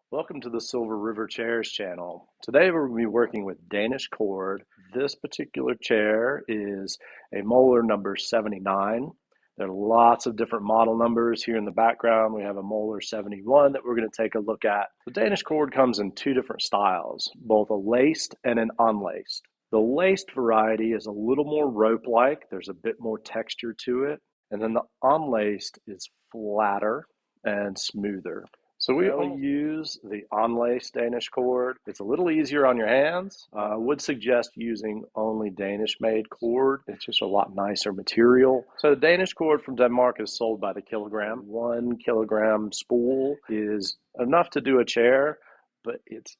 Welcome to the Silver River Chairs channel. Today we're going to be working with Danish cord. This particular chair is a Moller number 79. There are lots of different model numbers here in the background. We have a Moller 71 that we're going to take a look at. The Danish cord comes in two different styles, both a laced and an unlaced. The laced variety is a little more rope-like. There's a bit more texture to it. And then the unlaced is flatter and smoother. So we only use the unlaced Danish cord. It's a little easier on your hands. I would suggest using only Danish-made cord. It's just a lot nicer material. So the Danish cord from Denmark is sold by the kilogram. 1 kilogram spool is enough to do a chair, but it's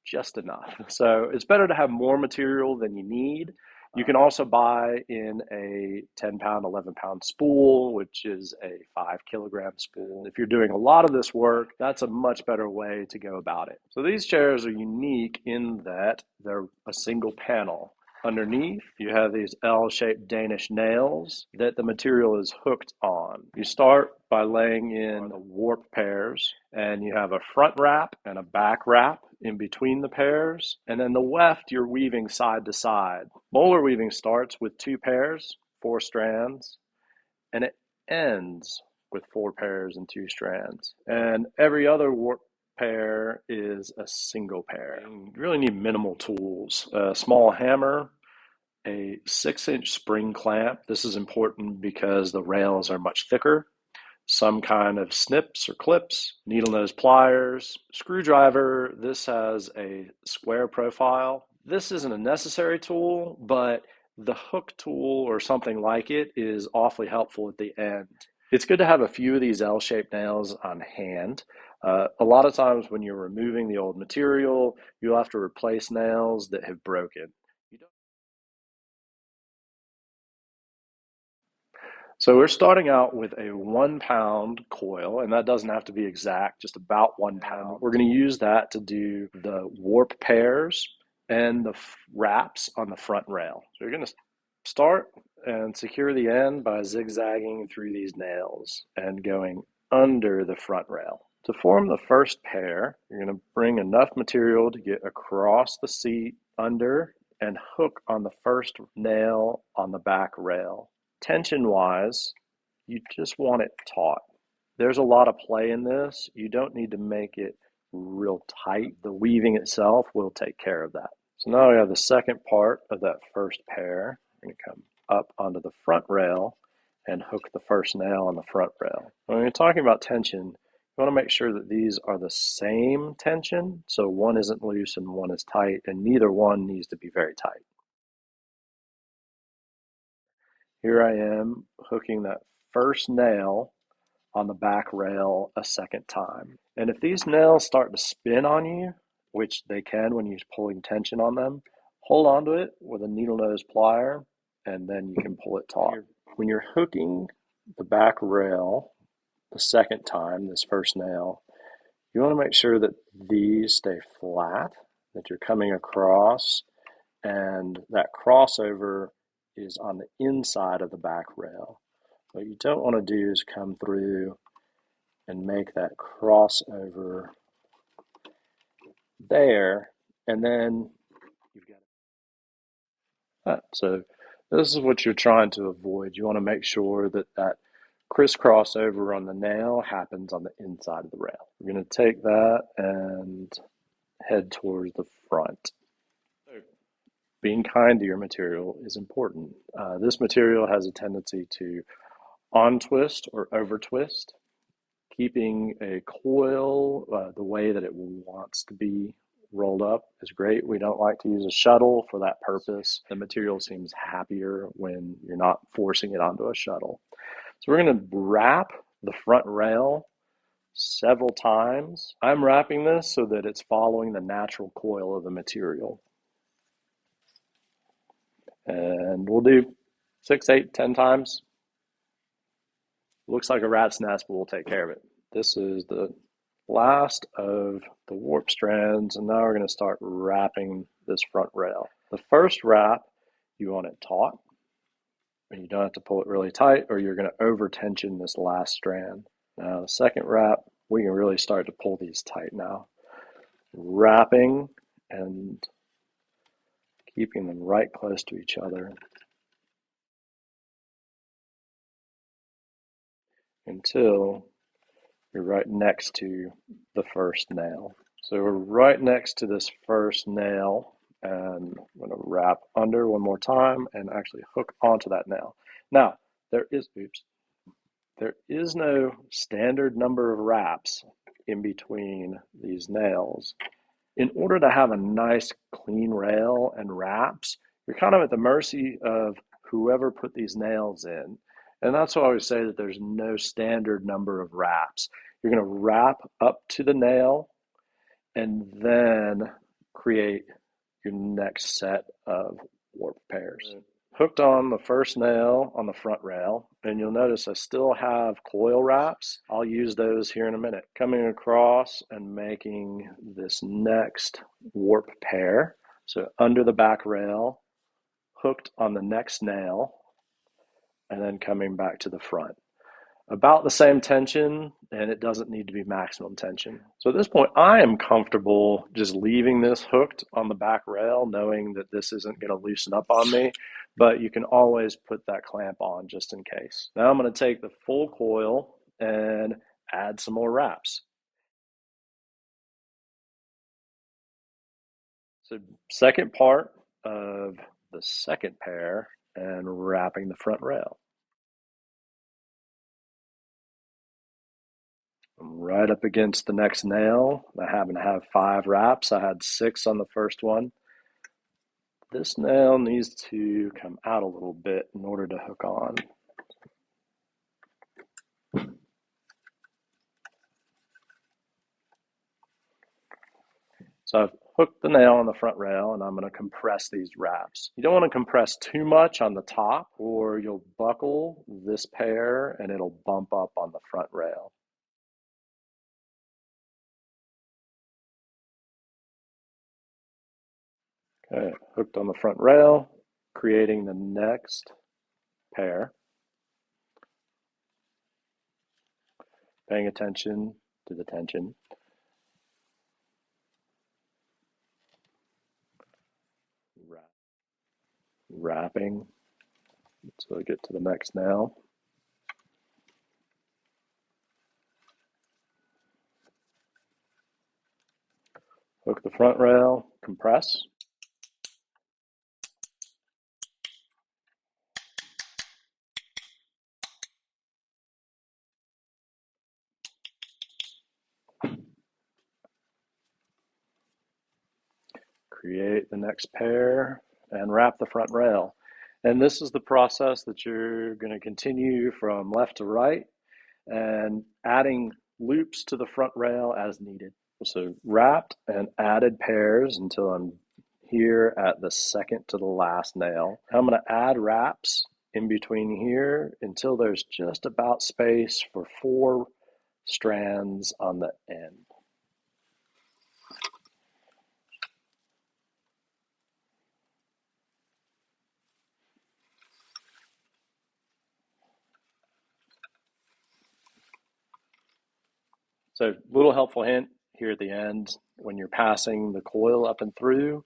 just enough. So it's better to have more material than you need. You can also buy in a 10-pound, 11-pound spool, which is a 5-kilogram spool. If you're doing a lot of this work, that's a much better way to go about it. So these chairs are unique in that they're a single panel. Underneath, you have these L-shaped Danish nails that the material is hooked on. You start by laying in the warp pairs, and you have a front wrap and a back wrap in between the pairs, and then the weft you're weaving side to side. Molar weaving starts with 2 pairs, 4 strands, and it ends with 4 pairs and 2 strands. And every other warp pair is a single pair. You really need minimal tools. A small hammer, a 6-inch spring clamp. This is important because the rails are much thicker. Some kind of snips or clips, needle nose pliers, screwdriver. This has a square profile. This isn't a necessary tool, but the hook tool or something like it is awfully helpful at the end. It's good to have a few of these L-shaped nails on hand. A lot of times when you're removing the old material, you'll have to replace nails that have broken. So we're starting out with a 1-pound coil, and that doesn't have to be exact, just about 1 pound. We're going to use that to do the warp pairs and the wraps on the front rail. So you're going to start and secure the end by zigzagging through these nails and going under the front rail. To form the first pair, you're going to bring enough material to get across the seat under and hook on the first nail on the back rail. Tension-wise, you just want it taut. There's a lot of play in this. You don't need to make it real tight. The weaving itself will take care of that. So now we have the second part of that first pair. We're going to come up onto the front rail and hook the first nail on the front rail. When you're talking about tension, you want to make sure that these are the same tension, so one isn't loose and one is tight, and neither one needs to be very tight. Here I am hooking that first nail on the back rail a second time. And if these nails start to spin on you, which they can when you're pulling tension on them, hold on to it with a needle nose plier, and then you can pull it taut. When you're hooking the back rail the second time, this first nail, you want to make sure that these stay flat, that you're coming across, and that crossover is on the inside of the back rail. What you don't want to do is come through and make that crossover there, and then you've got that. So this is what you're trying to avoid. You want to make sure that that crisscross over on the nail happens on the inside of the rail. We're going to take that and head towards the front. Being kind to your material is important. This material has a tendency to on-twist or over-twist. Keeping a coil the way that it wants to be rolled up is great. We don't like to use a shuttle for that purpose. The material seems happier when you're not forcing it onto a shuttle. So we're going to wrap the front rail several times. I'm wrapping this so that it's following the natural coil of the material. And we'll do 6, 8, 10 times. Looks like a rat's nest, but we'll take care of it. This is the last of the warp strands, and now we're going to start wrapping this front rail. The first wrap, you want it taut, and you don't have to pull it really tight, or you're going to over tension this last strand. Now the second wrap, we can really start to pull these tight now. wrapping and keeping them right close to each other until you're right next to the first nail. So we're right next to this first nail, and I'm going to wrap under one more time and actually hook onto that nail. Now, there is no standard number of wraps in between these nails. In order to have a nice clean rail and wraps, you're kind of at the mercy of whoever put these nails in. And that's why I always say that there's no standard number of wraps. You're going to wrap up to the nail and then create your next set of warp pairs. Hooked on the first nail on the front rail, and you'll notice I still have coil wraps. I'll use those here in a minute. Coming across and making this next warp pair. So under the back rail, hooked on the next nail, and then coming back to the front. About the same tension, and it doesn't need to be maximum tension. So at this point, I am comfortable just leaving this hooked on the back rail, knowing that this isn't going to loosen up on me, but you can always put that clamp on just in case. Now I'm going to take the full coil and add some more wraps. So second part of the second pair and wrapping the front rail. I'm right up against the next nail. I happen to have 5 wraps. I had 6 on the first one. This nail needs to come out a little bit in order to hook on. So I've hooked the nail on the front rail, and I'm going to compress these wraps. You don't want to compress too much on the top, or you'll buckle this pair and it'll bump up on the front rail. Okay, hooked on the front rail, creating the next pair. Paying attention to the tension. Wrapping until I get to the next nail. Hook the front rail, compress. Create the next pair and wrap the front rail. And this is the process that you're going to continue from left to right and adding loops to the front rail as needed. So wrapped and added pairs until I'm here at the second to the last nail. I'm going to add wraps in between here until there's just about space for 4 strands on the end. So little helpful hint here at the end, when you're passing the coil up and through,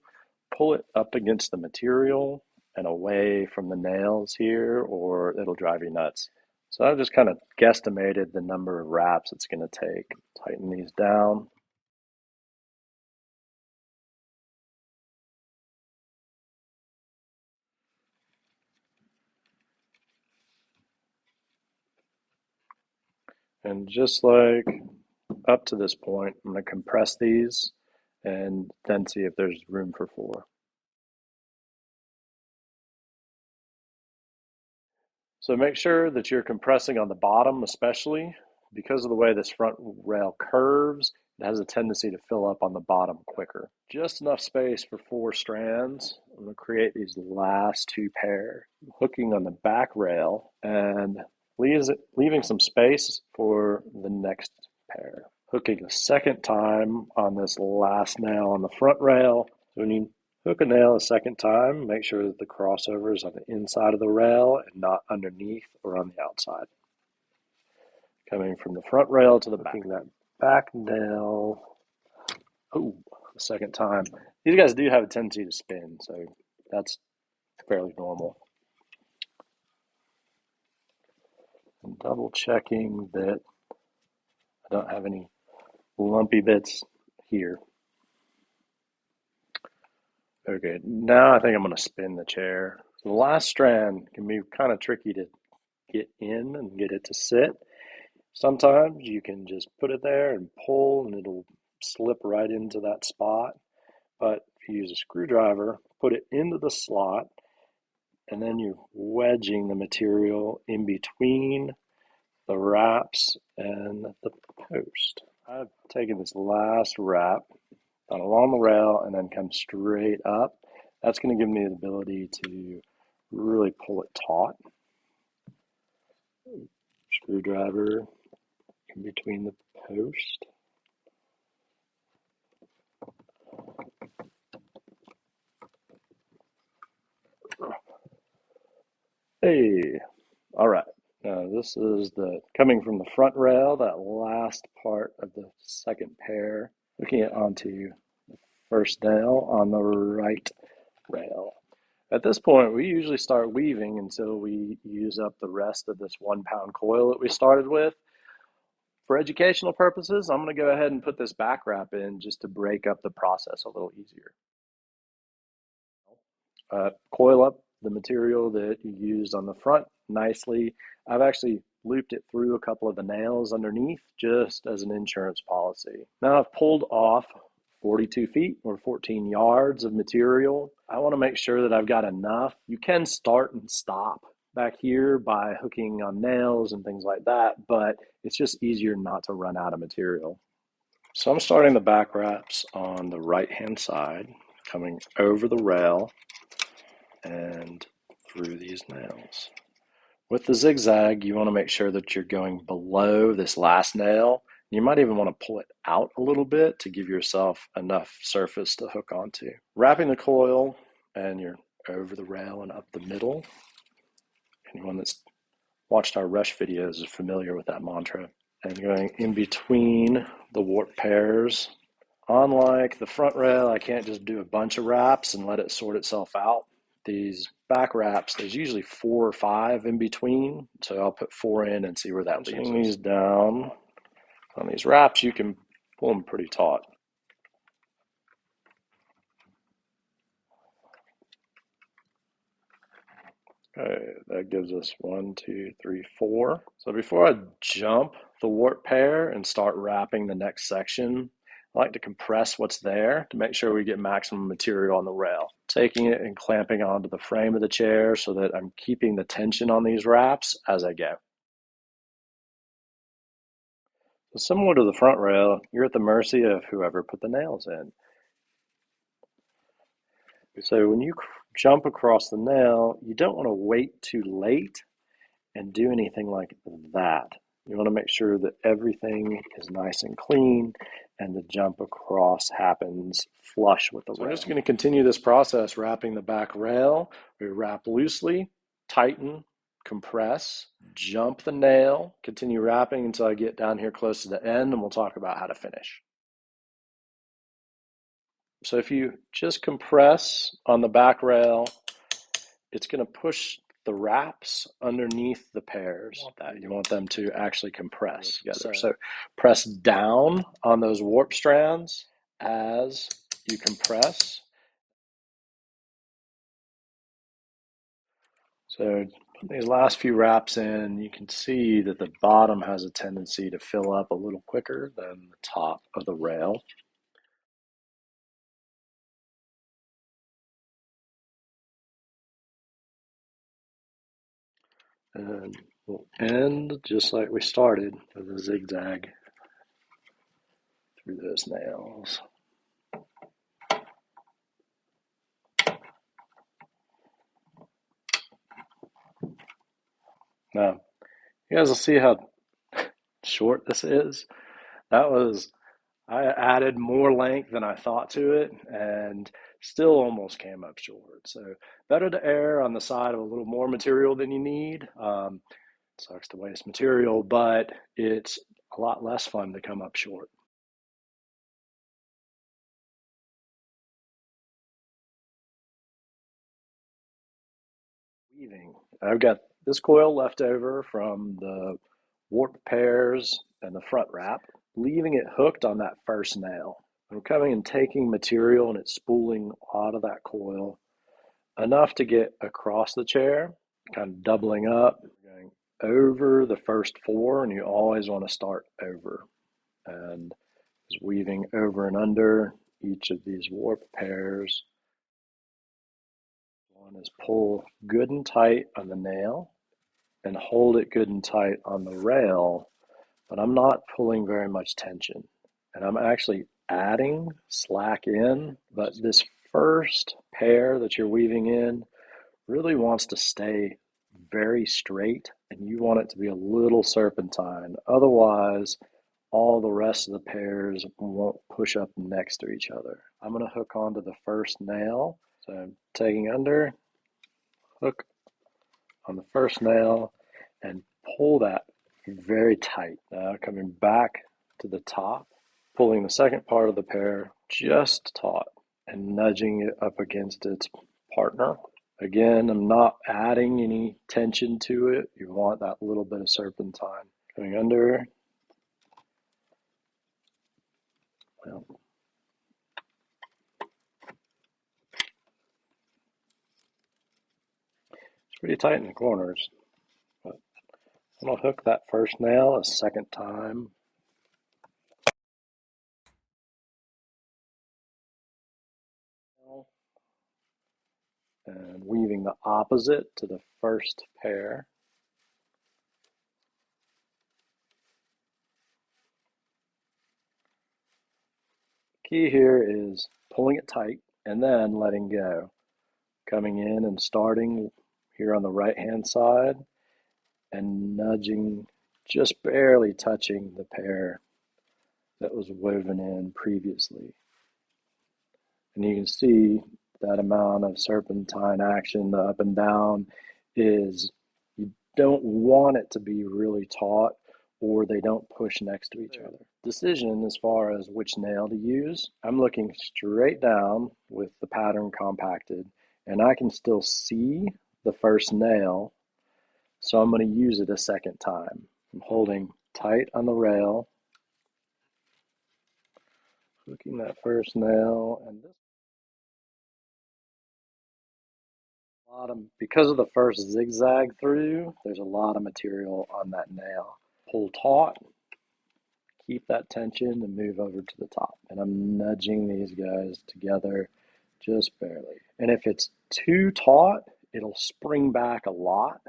pull it up against the material and away from the nails here, or it'll drive you nuts. So I've just kind of guesstimated the number of wraps it's going to take. Tighten these down. And just like up to this point, I'm going to compress these and then see if there's room for 4. So make sure that you're compressing on the bottom, especially because of the way this front rail curves. It has a tendency to fill up on the bottom quicker. Just enough space for 4 strands. I'm going to create these last 2 pairs, hooking on the back rail and leaving some space for the next pair. Hooking a second time on this last nail on the front rail. So when you hook a nail a second time, make sure that the crossover is on the inside of the rail and not underneath or on the outside. Coming from the front rail to the back. That back nail. Oh, the second time. These guys do have a tendency to spin, so that's fairly normal. I'm double checking that I don't have any lumpy bits here. Okay, now I think I'm going to spin the chair. So the last strand can be kind of tricky to get in and get it to sit. Sometimes you can just put it there and pull and it'll slip right into that spot. But if you use a screwdriver, put it into the slot, and then you're wedging the material in between the wraps and the post. I've taken this last wrap, gone along the rail, and then come straight up. That's going to give me the ability to really pull it taut. Screwdriver in between the post. Hey, all right. Now this is the coming from the front rail, that last part of the second pair, hooking it onto the first nail on the right rail. At this point, we usually start weaving until we use up the rest of this 1 pound coil that we started with. For educational purposes, I'm going to go ahead and put this back wrap in just to break up the process a little easier. Coil up the material that you used on the front nicely. I've actually looped it through a couple of the nails underneath just as an insurance policy. Now I've pulled off 42 feet or 14 yards of material. I want to make sure that I've got enough. You can start and stop back here by hooking on nails and things like that, but it's just easier not to run out of material. So I'm starting the back wraps on the right hand side, coming over the rail and through these nails. With the zigzag, you want to make sure that you're going below this last nail. You might even want to pull it out a little bit to give yourself enough surface to hook onto. Wrapping the coil, and you're over the rail and up the middle. Anyone that's watched our rush videos is familiar with that mantra. And going in between the warp pairs. Unlike the front rail, I can't just do a bunch of wraps and let it sort itself out. These back wraps, there's usually 4 or 5 in between, so I'll put 4 in and see where that leaves us. Pushing these down on these wraps, you can pull them pretty taut. Okay, that gives us 1, 2, 3, 4. So before I jump the warp pair and start wrapping the next section, I like to compress what's there to make sure we get maximum material on the rail. Taking it and clamping onto the frame of the chair so that I'm keeping the tension on these wraps as I go. So similar to the front rail, you're at the mercy of whoever put the nails in. So when you jump across the nail, you don't want to wait too late and do anything like that. You want to make sure that everything is nice and clean and the jump across happens flush with the rail. I'm just going to continue this process wrapping the back rail. We wrap loosely, tighten, compress, jump the nail, continue wrapping until I get down here close to the end, and we'll talk about how to finish. So if you just compress on the back rail, it's going to push the wraps underneath the pairs. You want them to actually compress together. So press down on those warp strands as you compress. So these last few wraps in, you can see that the bottom has a tendency to fill up a little quicker than the top of the rail. And we'll end just like we started with a zigzag through those nails. Now, you guys will see how short this is. I added more length than I thought to it and still almost came up short. So better to err on the side of a little more material than you need. Sucks to waste material, but it's a lot less fun to come up short. Weaving. I've got this coil left over from the warp pairs and the front wrap, leaving it hooked on that first nail. I'm coming and taking material and it's spooling out of that coil enough to get across the chair, kind of doubling up, going over the first four, and you always want to start over. And just weaving over and under each of these warp pairs. One is pull good and tight on the nail and hold it good and tight on the rail, but I'm not pulling very much tension. And I'm actually adding slack in, but this first pair that you're weaving in really wants to stay very straight, and you want it to be a little serpentine. Otherwise, all the rest of the pairs won't push up next to each other. I'm going to hook onto the first nail. So I'm taking under, hook on the first nail, and pull that very tight. Now coming back to the top, pulling the second part of the pair just taut and nudging it up against its partner. Again, I'm not adding any tension to it. You want that little bit of serpentine. Coming under. Well, it's pretty tight in the corners. But I'm going to hook that first nail a second time. And weaving the opposite to the first pair. Key here is pulling it tight and then letting go. Coming in and starting here on the right hand side and nudging, just barely touching the pair that was woven in previously. And you can see that amount of serpentine action, the up and down, is you don't want it to be really taut or they don't push next to each other. Decision as far as which nail to use, I'm looking straight down with the pattern compacted and I can still see the first nail, so I'm going to use it a second time. I'm holding tight on the rail, hooking that first nail, and this bottom, because of the first zigzag through, there's a lot of material on that nail. Pull taut, keep that tension, and move over to the top. And I'm nudging these guys together just barely. And if it's too taut, it'll spring back a lot.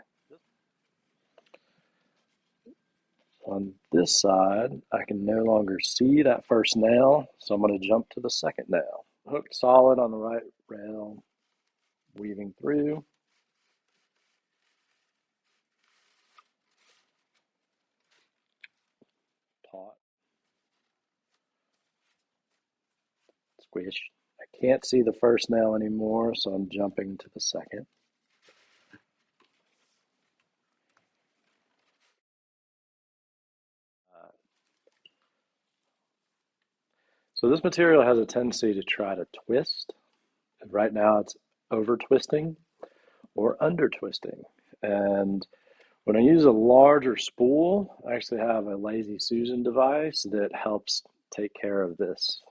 On this side, I can no longer see that first nail, so I'm going to jump to the second nail. Hooked solid on the right rail, weaving through. Taut. Squish. I can't see the first nail anymore, so I'm jumping to the second. So this material has a tendency to try to twist. Right now it's over twisting or under twisting. And when I use a larger spool, I actually have a Lazy Susan device that helps take care of this.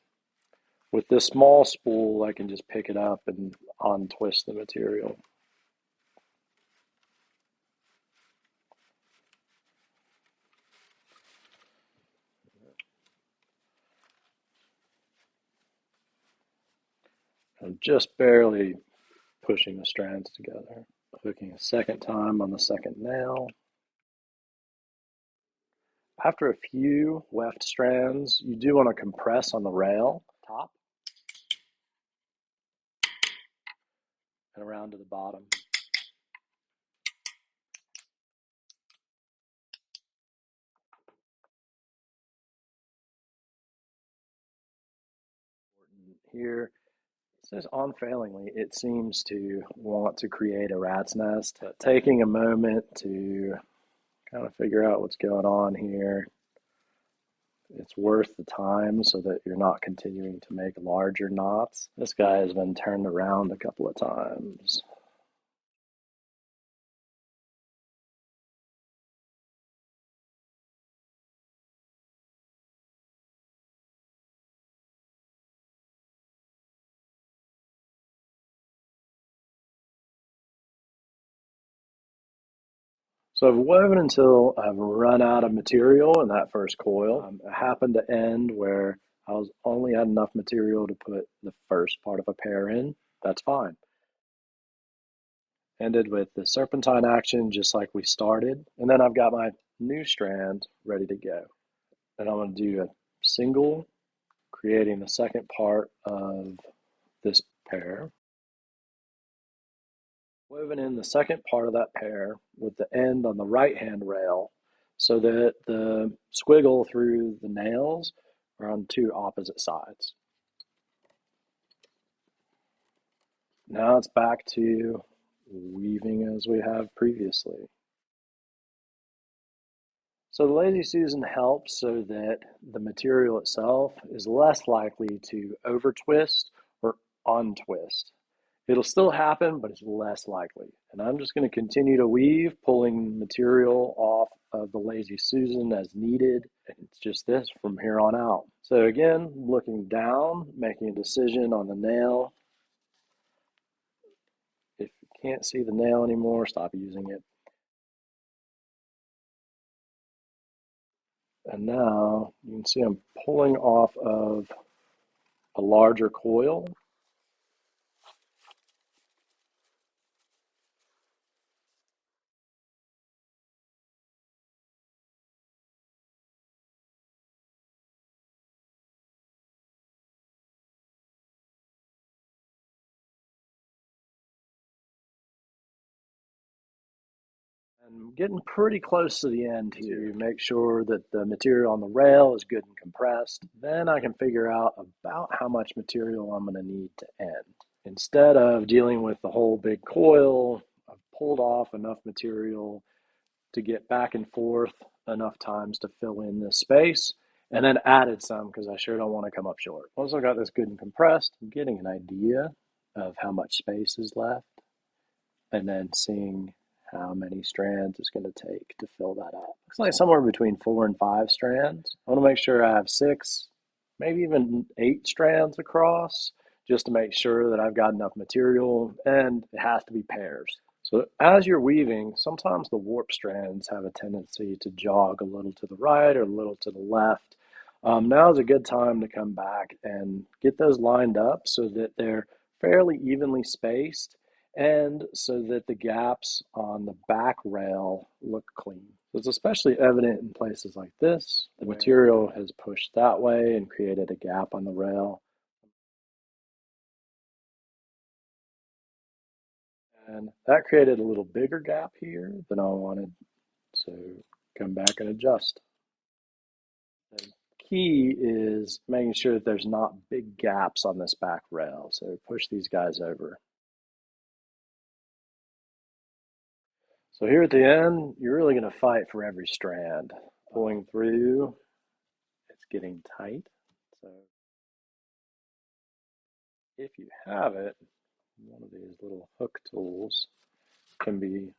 With this small spool, I can just pick it up and untwist the material. I'm just barely pushing the strands together. Hooking a second time on the second nail. After a few weft strands, you do want to compress on the rail top and around to the bottom. Here, it says unfailingly, it seems to want to create a rat's nest. Taking a moment to kind of figure out what's going on here. It's worth the time so that you're not continuing to make larger knots. This guy has been turned around a couple of times. So I've woven until I've run out of material in that first coil. It happened to end where I was only had enough material to put the first part of a pair in. That's fine. Ended with the serpentine action just like we started. And then I've got my new strand ready to go. And I'm going to do a single, creating the second part of this pair. Woven in the second part of that pair with the end on the right hand rail so that the squiggle through the nails are on two opposite sides. Now it's back to weaving as we have previously. So the Lazy Susan helps so that the material itself is less likely to over twist or untwist. It'll still happen, but it's less likely. And I'm just going to continue to weave, pulling material off of the Lazy Susan as needed. And it's just this from here on out. So again, looking down, making a decision on the nail. If you can't see the nail anymore, stop using it. And now you can see I'm pulling off of a larger coil. I'm getting pretty close to the end here. Make sure that the material on the rail is good and compressed. Then I can figure out about how much material I'm going to need to end. Instead of dealing with the whole big coil, I've pulled off enough material to get back and forth enough times to fill in this space, and then added some because I sure don't want to come up short. Once I got this good and compressed, I'm getting an idea of how much space is left, and then seeing how many strands it's going to take to fill that up. Looks like somewhere between 4 and 5 strands. I want to make sure I have 6, maybe even 8 strands across, just to make sure that I've got enough material, and it has to be pairs. So as you're weaving, sometimes the warp strands have a tendency to jog a little to the right or a little to the left. Now is a good time to come back and get those lined up so that they're fairly evenly spaced and so that the gaps on the back rail look clean. So it's especially evident in places like this. The material has pushed that way and created a gap on the rail. And that created a little bigger gap here than I wanted. So come back and adjust. The key is making sure that there's not big gaps on this back rail. So push these guys over. So here at the end, you're really going to fight for every strand. Pulling through, it's getting tight. So if you have it, one of these little hook tools can be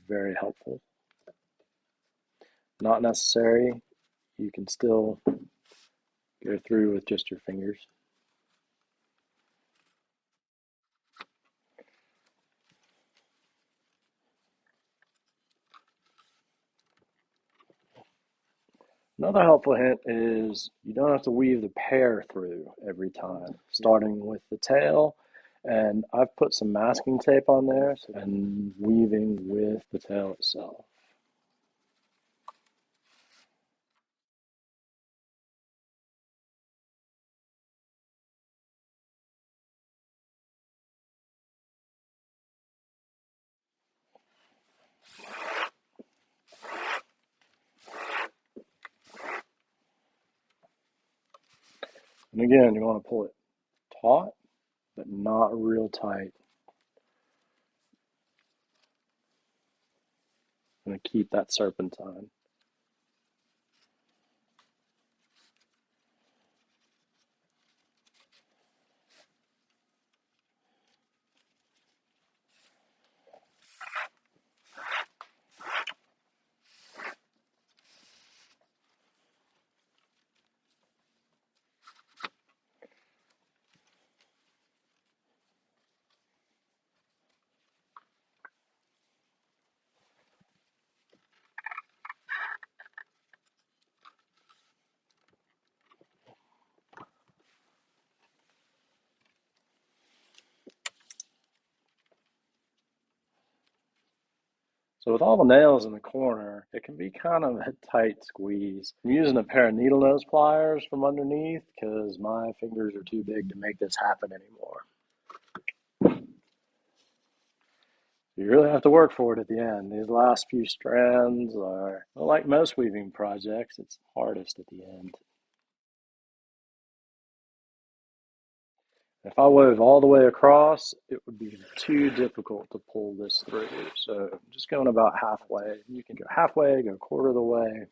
very helpful. Not necessary. You can still go through with just your fingers. Another helpful hint is you don't have to weave the pair through every time, starting with the tail. And I've put some masking tape on there and weaving with the tail itself. And again, you want to pull it taut, but not real tight. I'm going to keep that serpentine. So with all the nails in the corner, it can be kind of a tight squeeze. I'm using a pair of needle nose pliers from underneath because my fingers are too big to make this happen anymore. You really have to work for it at the end. These last few strands are, well, like most weaving projects, it's hardest at the end. If I wove all the way across, it would be too difficult to pull this through. So I'm just going about halfway. You can go halfway, go a quarter of the way.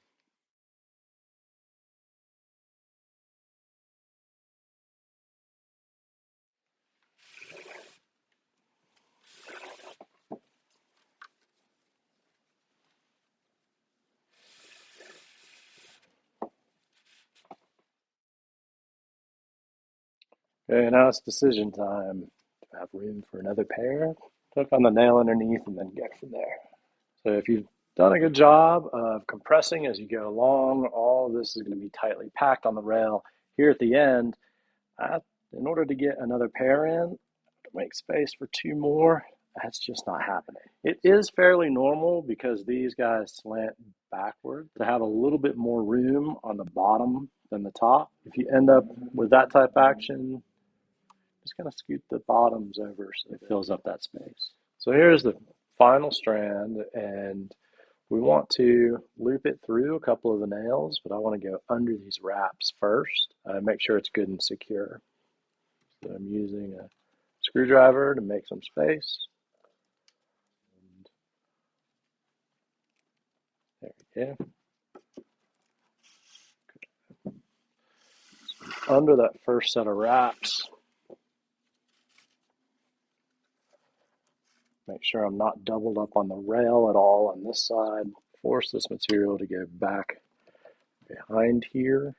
Okay, now it's decision time. Do I have room for another pair? Hook on the nail underneath and then get from there. So if you've done a good job of compressing as you go along, all of this is going to be tightly packed on the rail. Here at the end, in order to get another pair in, to make space for two more, that's just not happening. It is fairly normal because these guys slant backward to have a little bit more room on the bottom than the top. If you end up with that type action, just kind of scoot the bottoms over so it fills up that space. So here's the final strand, and we want to loop it through a couple of the nails, but I want to go under these wraps first, make sure it's good and secure. So I'm using a screwdriver to make some space. And there we go. So under that first set of wraps, make sure I'm not doubled up on the rail at all on this side. Force this material to go back behind here.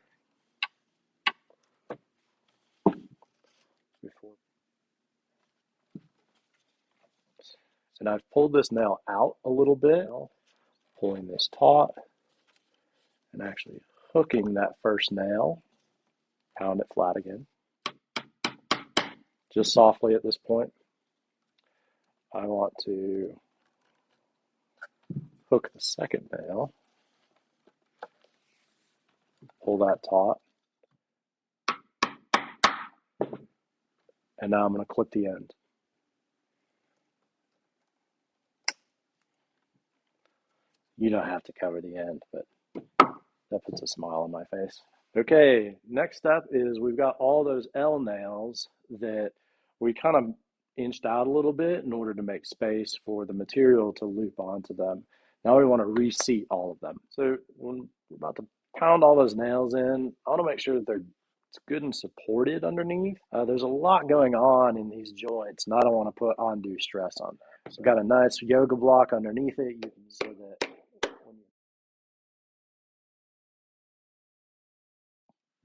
And I've pulled this nail out a little bit, pulling this taut and actually hooking that first nail, pound it flat again. Just softly at this point. I want to hook the second nail, pull that taut, and now I'm going to clip the end. You don't have to cover the end, but that puts a smile on my face. Okay, next step is we've got all those L nails that we kind of inched out a little bit in order to make space for the material to loop onto them. Now we want to reseat all of them. So when we're about to pound all those nails in, I want to make sure that it's good and supported underneath. There's a lot going on in these joints, and I don't want to put undue stress on there. So I've got a nice yoga block underneath it. You can see that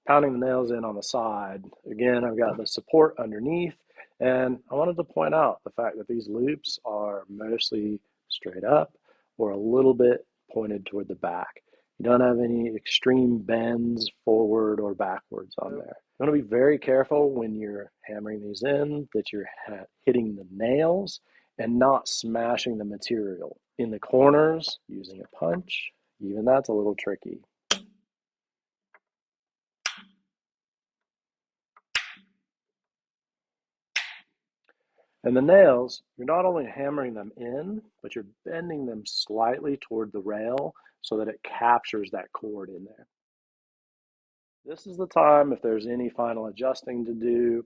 pounding the nails in on the side. Again, I've got the support underneath, and I wanted to point out the fact that these loops are mostly straight up or a little bit pointed toward the back. You don't have any extreme bends forward or backwards on there. You want to be very careful when you're hammering these in that you're hitting the nails and not smashing the material. In the corners, using a punch, even that's a little tricky. And the nails, you're not only hammering them in, but you're bending them slightly toward the rail so that it captures that cord in there. This is the time, if there's any final adjusting to do,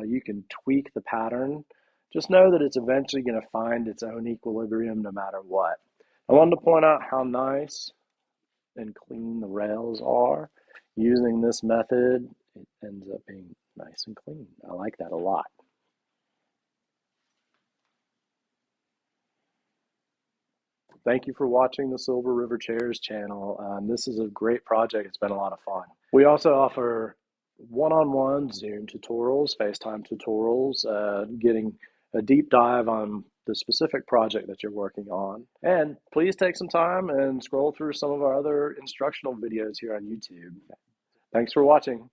you can tweak the pattern. Just know that it's eventually going to find its own equilibrium no matter what. I wanted to point out how nice and clean the rails are. Using this method, it ends up being nice and clean. I like that a lot. Thank you for watching the Silver River Chairs channel. This is a great project. It's been a lot of fun. We also offer one-on-one Zoom tutorials, FaceTime tutorials, getting a deep dive on the specific project that you're working on. And please take some time and scroll through some of our other instructional videos here on YouTube. Thanks for watching.